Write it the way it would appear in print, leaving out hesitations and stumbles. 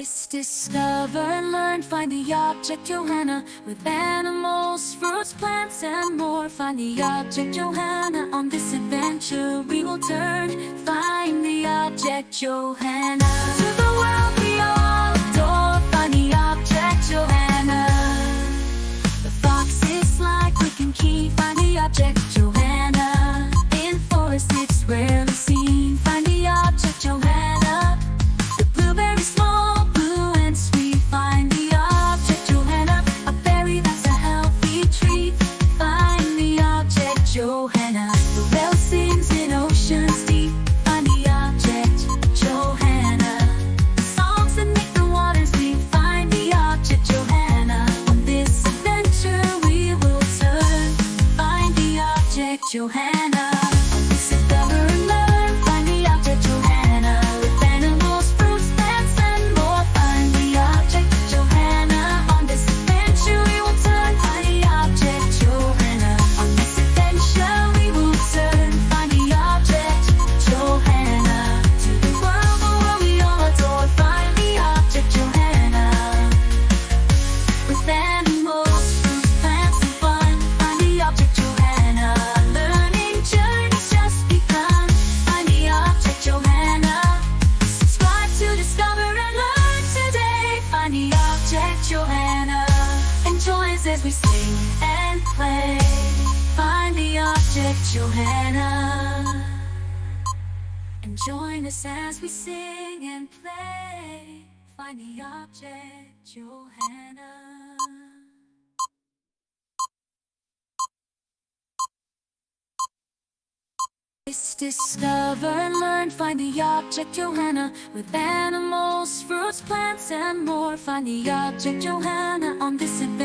It's discover, learn, find the object Johanna. With animals, fruits, plants, and more. Find the object Johanna. On this adventure we will turn. Find the object Johanna. To the world we all adore. Find the object Johanna. The fox is like we can keep. Find the object Johanna. In forest it's rarely seen. Find the object Johanna. The blueberry small, blue and sweet. Find the object Johanna. A berry that's a healthy treat. Find the object Johanna. The whale sings in oceans deep. Find the object Johanna. The songs that make the waters leap. Find the object Johanna. On this adventure we will turn. Find the object Johanna. Discover and learn. Find the object Johanna. With animals, fruits, plants, and more. Find the object Johanna. On this adventure we will turn. Find the object Johanna. On this adventure we will turn. Find the object Johanna. To the world we all adore. Find the object Johanna. With animals, fruits, plants, and fun. Find the object Johanna. Learning journey's just begun. Find the object Johanna. Subscribe to discover and learn today. Find the object Johanna. And join us as we sing and play. Find the object Johanna. And join us as we sing and play. Find the object Johanna. It's discover and learn, find the object Johanna. With animals, fruits, plants, and more. Find the object Johanna. On this adventure